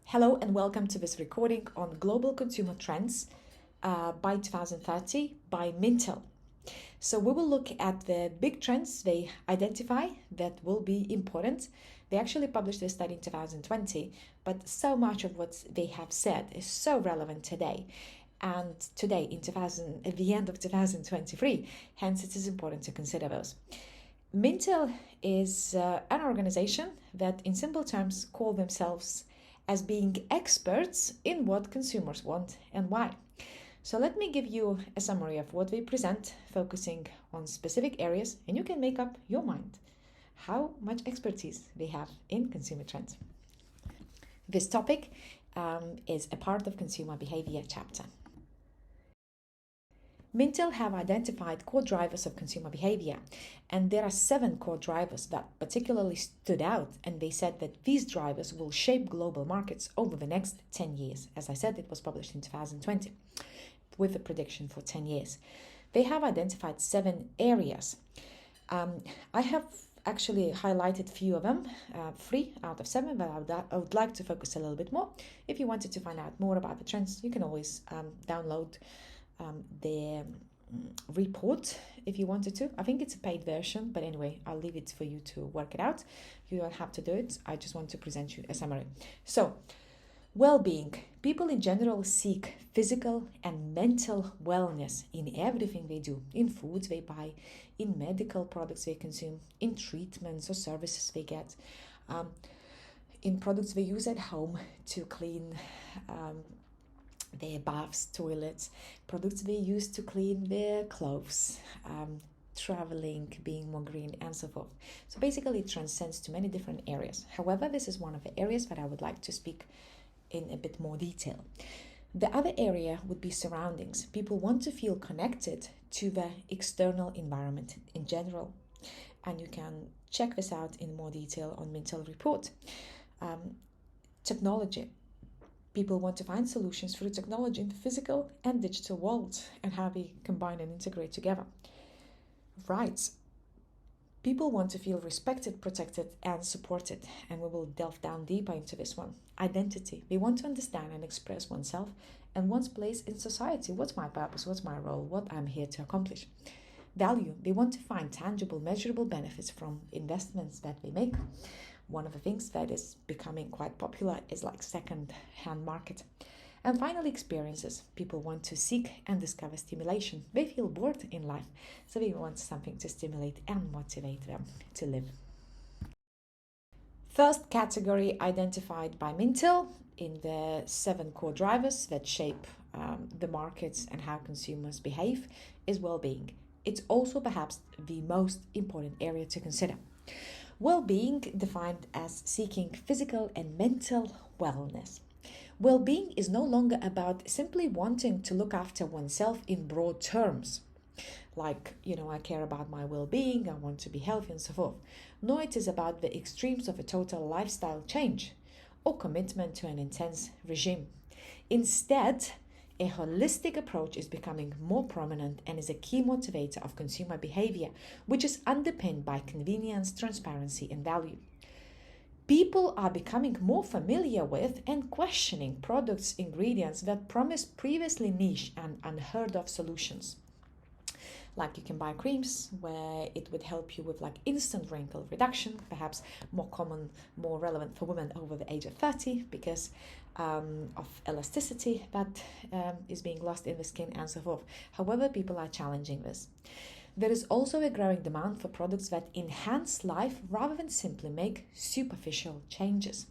Hello and welcome to this recording on Global Consumer Trends by 2030 by Mintel. So we will look at the big trends they identify that will be important. They actually published this study in 2020, but so much of what they have said is so relevant today. And today, at the end of 2023, hence it is important to consider those. Mintel is an organization that, in simple terms, call themselves as being experts in what consumers want and why. So let me give you a summary of what they present, focusing on specific areas, and you can make up your mind how much expertise they have in consumer trends. This topic is a part of consumer behavior chapter. Mintel have identified core drivers of consumer behavior, and there are 7 core drivers that particularly stood out, and they said that these drivers will shape global markets over the next 10 years. As I said, it was published in 2020 with a prediction for 10 years. They have identified 7 areas. I have actually highlighted a few of them, 3 out of 7, but I would like to focus a little bit more. If you wanted to find out more about the trends, you can always download the report if you wanted to. I think it's a paid version, but anyway, I'll leave it for you to work it out. You don't have to do it. I just want to present you a summary. So, well-being. People in general seek physical and mental wellness in everything they do, in foods they buy, in medical products they consume, in treatments or services they get, in products they use at home to clean their baths, toilets, products they use to clean their clothes, traveling, being more green, and so forth. So basically it transcends to many different areas. However, this is one of the areas that I would like to speak in a bit more detail. The other area would be surroundings. People want to feel connected to the external environment in general. And you can check this out in more detail on Mintel report. Technology. People want to find solutions through technology in the physical and digital world and how they combine and integrate together. Rights. People want to feel respected, protected, and supported, and we will delve down deeper into this one. Identity. They want to understand and express oneself and one's place in society. What's my purpose? What's my role? What I'm here to accomplish. Value. They want to find tangible, measurable benefits from investments that they make. One of the things that is becoming quite popular is like second-hand market. And finally, experiences. People want to seek and discover stimulation. They feel bored in life, so they want something to stimulate and motivate them to live. First category identified by Mintel in the 7 core drivers that shape the markets and how consumers behave is well-being. It's also perhaps the most important area to consider. Well-being defined as seeking physical and mental wellness. Well-being is no longer about simply wanting to look after oneself in broad terms. Like, I care about my well-being, I want to be healthy and so forth. No, it is about the extremes of a total lifestyle change or commitment to an intense regime. Instead, a holistic approach is becoming more prominent and is a key motivator of consumer behavior, which is underpinned by convenience, transparency, and value. People are becoming more familiar with and questioning products' ingredients that promise previously niche and unheard of solutions. Like you can buy creams where it would help you with like instant wrinkle reduction, perhaps more common, more relevant for women over the age of 30 because of elasticity that is being lost in the skin and so forth. However, people are challenging this. There is also a growing demand for products that enhance life rather than simply make superficial changes.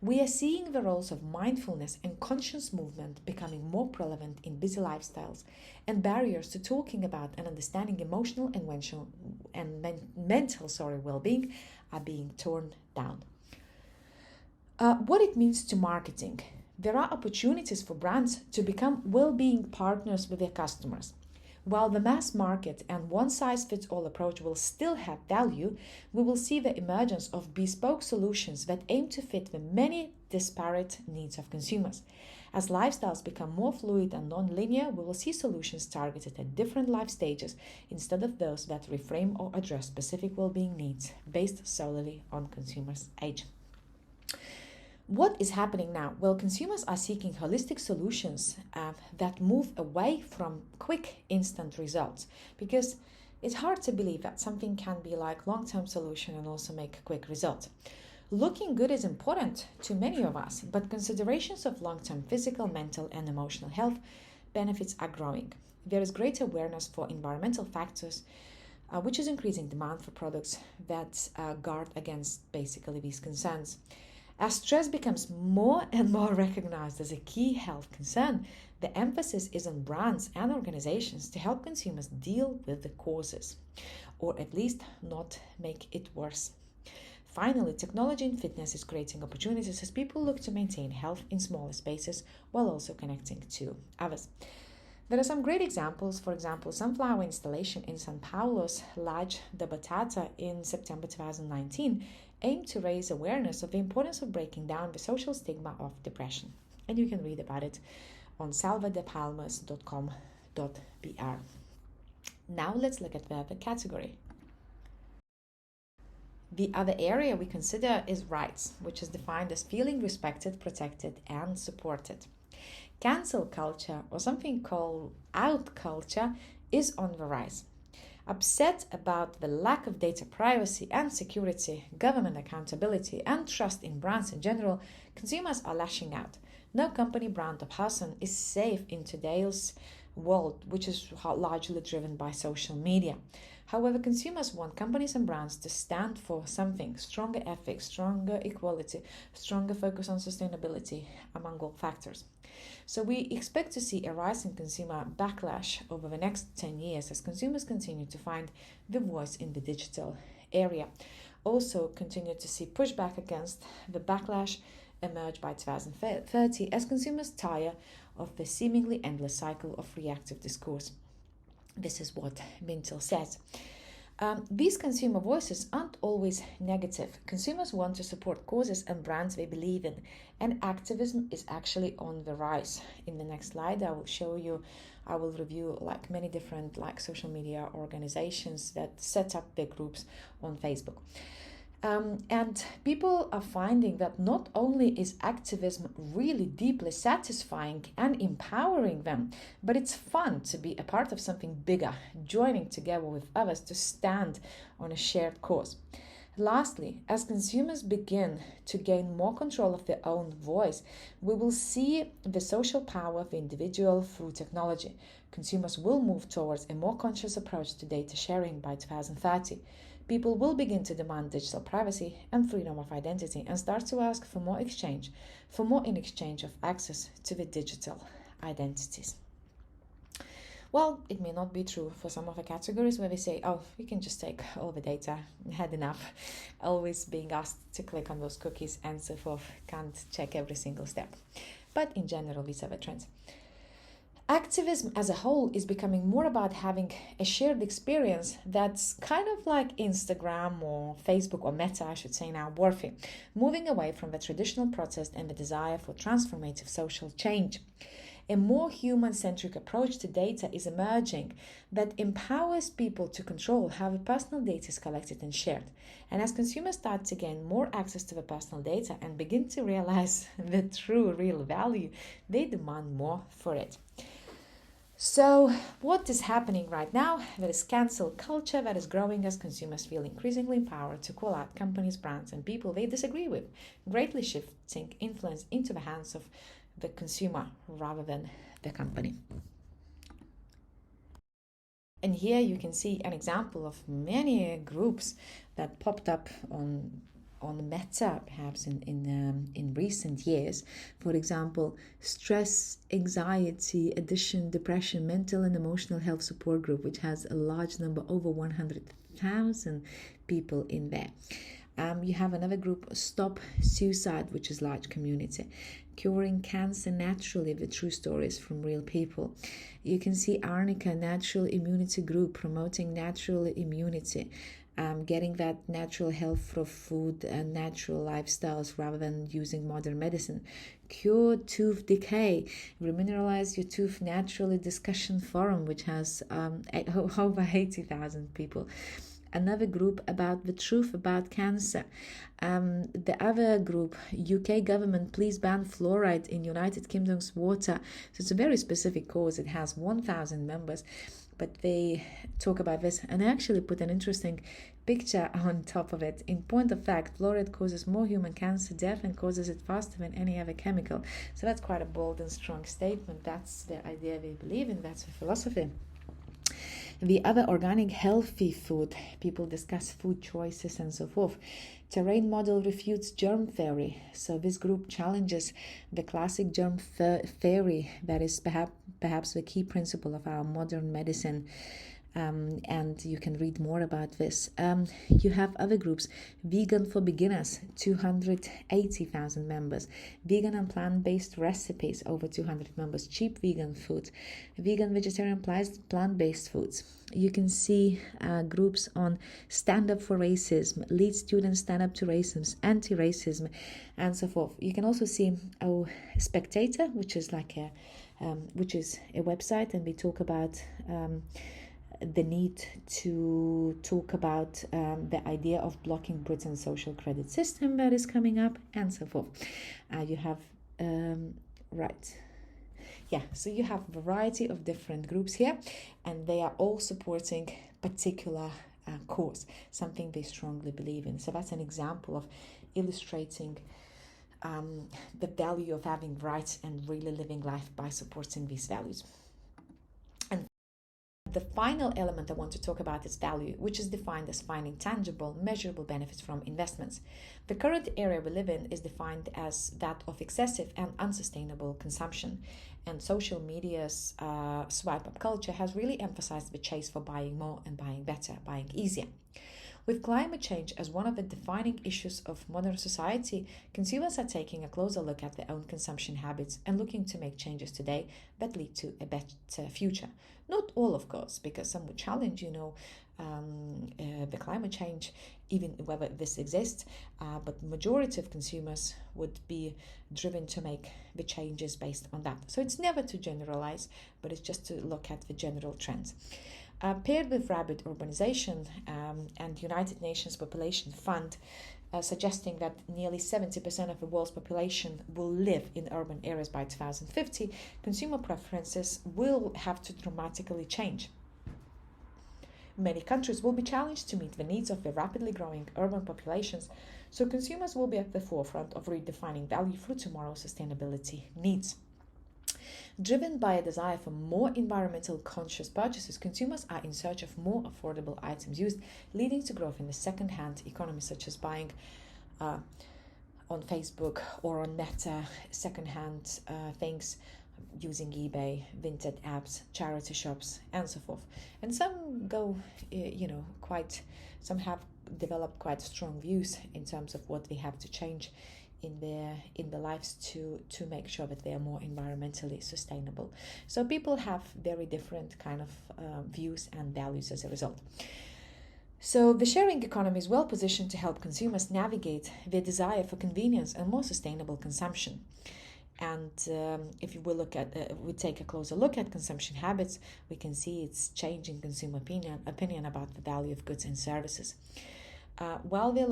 We are seeing the roles of mindfulness and conscious movement becoming more prevalent in busy lifestyles, and barriers to talking about and understanding emotional and mental well-being are being torn down. What it means to marketing. There are opportunities for brands to become well-being partners with their customers. While the mass market and one-size-fits-all approach will still have value, we will see the emergence of bespoke solutions that aim to fit the many disparate needs of consumers. As lifestyles become more fluid and non-linear, we will see solutions targeted at different life stages instead of those that reframe or address specific well-being needs based solely on consumers' age. What is happening now? Well, consumers are seeking holistic solutions that move away from quick, instant results, because it's hard to believe that something can be like long-term solution and also make a quick result. Looking good is important to many of us, but considerations of long-term physical, mental, and emotional health benefits are growing. There is greater awareness for environmental factors, which is increasing demand for products that guard against basically these concerns. As stress becomes more and more recognized as a key health concern, the emphasis is on brands and organizations to help consumers deal with the causes, or at least not make it worse. Finally, technology in fitness is creating opportunities as people look to maintain health in smaller spaces while also connecting to others. There are some great examples. For example, sunflower installation in São Paulo's Laje da Batata in September 2019 aimed to raise awareness of the importance of breaking down the social stigma of depression. And you can read about it on salvadepalmas.com.br. Now let's look at the other category. The other area we consider is rights, which is defined as feeling respected, protected, and supported. Cancel culture, or something called out culture, is on the rise. Upset about the lack of data privacy and security, government accountability, and trust in brands in general, consumers are lashing out. No company, brand, or person is safe in today's world, which is largely driven by social media. However, consumers want companies and brands to stand for something: stronger ethics, stronger equality, stronger focus on sustainability, among all factors. So we expect to see a rise in consumer backlash over the next 10 years as consumers continue to find the voice in the digital area. Also continue to see pushback against the backlash emerge by 2030 as consumers tire of the seemingly endless cycle of reactive discourse. This is what Mintel says. These consumer voices aren't always negative. Consumers want to support causes and brands they believe in, and activism is actually on the rise. In the next slide, I will review like many different social media organizations that set up their groups on Facebook. And people are finding that not only is activism really deeply satisfying and empowering them, but it's fun to be a part of something bigger, joining together with others to stand on a shared cause. Lastly, as consumers begin to gain more control of their own voice, we will see the social power of the individual through technology. Consumers will move towards a more conscious approach to data sharing by 2030. People will begin to demand digital privacy and freedom of identity and start to ask for more in exchange of access to the digital identities. Well, it may not be true for some of the categories where they say, oh, you can just take all the data, had enough, always being asked to click on those cookies and so forth, can't check every single step. But in general, these are the trends. Activism as a whole is becoming more about having a shared experience that's kind of like Instagram or Facebook or Meta, I should say now, worthy, moving away from the traditional protest and the desire for transformative social change. A more human-centric approach to data is emerging that empowers people to control how the personal data is collected and shared. And as consumers start to gain more access to the personal data and begin to realize the true real value, they demand more for it. So what is happening right now? There is cancel culture that is growing as consumers feel increasingly empowered to call out companies, brands, and people they disagree with, greatly shifting influence into the hands of the consumer rather than the company. And here you can see an example of many groups that popped up on Meta, perhaps in recent years. For example, stress, anxiety, addiction, depression, mental and emotional health support group, which has a large number, over 100,000 people in there. You have another group, Stop Suicide, which is large community. Curing Cancer Naturally, the true stories from real people. You can see Arnica, Natural Immunity Group, promoting natural immunity. Getting that natural health through food and natural lifestyles rather than using modern medicine. Cure Tooth Decay, Remineralize Your Tooth Naturally discussion forum, which has over 80,000 people. another group about the truth about cancer. The other group, UK government, please ban fluoride in United Kingdom's water. So it's a very specific cause. It has 1,000 members, but they talk about this and actually put an interesting picture on top of it. In point of fact, fluoride causes more human cancer death and causes it faster than any other chemical. So that's quite a bold and strong statement. That's the idea they believe in. That's the philosophy. The other, organic healthy food, people discuss food choices and so forth. Terrain model refutes germ theory. So this group challenges the classic germ theory that is perhaps the key principle of our modern medicine. And you can read more about this. You have other groups, Vegan for Beginners, 280,000 members, Vegan and Plant-Based Recipes, over 200 members, Cheap Vegan Food, Vegan, Vegetarian, Plant-Based Foods. You can see groups on Stand Up for Racism, Lead Students Stand Up to Racism, Anti-Racism, and so forth. You can also see Spectator, which is like a website, and we talk about the need to talk about the idea of blocking Britain's social credit system that is coming up, and so forth. You have so you have a variety of different groups here, and they are all supporting particular cause, something they strongly believe in. So that's an example of illustrating the value of having rights and really living life by supporting these values. The final element I want to talk about is value, which is defined as finding tangible, measurable benefits from investments. The current area we live in is defined as that of excessive and unsustainable consumption. And social media's swipe-up culture has really emphasized the chase for buying more and buying better, buying easier. With climate change as one of the defining issues of modern society, consumers are taking a closer look at their own consumption habits and looking to make changes today that lead to a better future. Not all, of course, because some would challenge, the climate change, even whether this exists, but the majority of consumers would be driven to make the changes based on that. So it's never to generalize, but it's just to look at the general trends. Paired with rapid urbanization and United Nations Population Fund suggesting that nearly 70% of the world's population will live in urban areas by 2050, consumer preferences will have to dramatically change. Many countries will be challenged to meet the needs of the rapidly growing urban populations, so consumers will be at the forefront of redefining value through tomorrow's sustainability needs. Driven by a desire for more environmental conscious purchases, consumers are in search of more affordable items used, leading to growth in the second-hand economy, such as buying on Facebook or on Meta second-hand things using eBay, vintage apps, charity shops, and so forth. And some go, some have developed quite strong views in terms of what they have to change in their lives to make sure that they are more environmentally sustainable. So people have very different kind of views and values as a result. So the sharing economy is well positioned to help consumers navigate their desire for convenience and more sustainable consumption. And if we take a closer look at consumption habits, we can see it's changing consumer opinion about the value of goods and services. While they're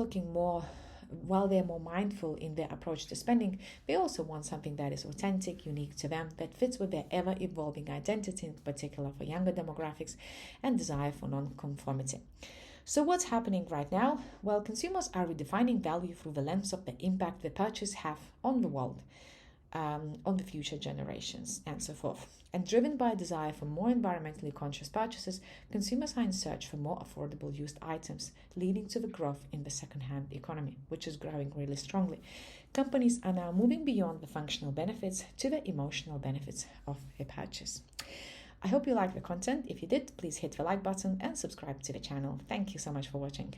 more mindful in their approach to spending, they also want something that is authentic, unique to them, that fits with their ever-evolving identity, in particular for younger demographics, and desire for non-conformity. So what's happening right now? Well, consumers are redefining value through the lens of the impact their purchase have on the world, on the future generations, and so forth. And driven by a desire for more environmentally conscious purchases, consumers are in search for more affordable used items, leading to the growth in the second-hand economy, which is growing really strongly. Companies are now moving beyond the functional benefits to the emotional benefits of a purchase. I hope you liked the content. If you did, please hit the like button and subscribe to the channel. Thank you so much for watching.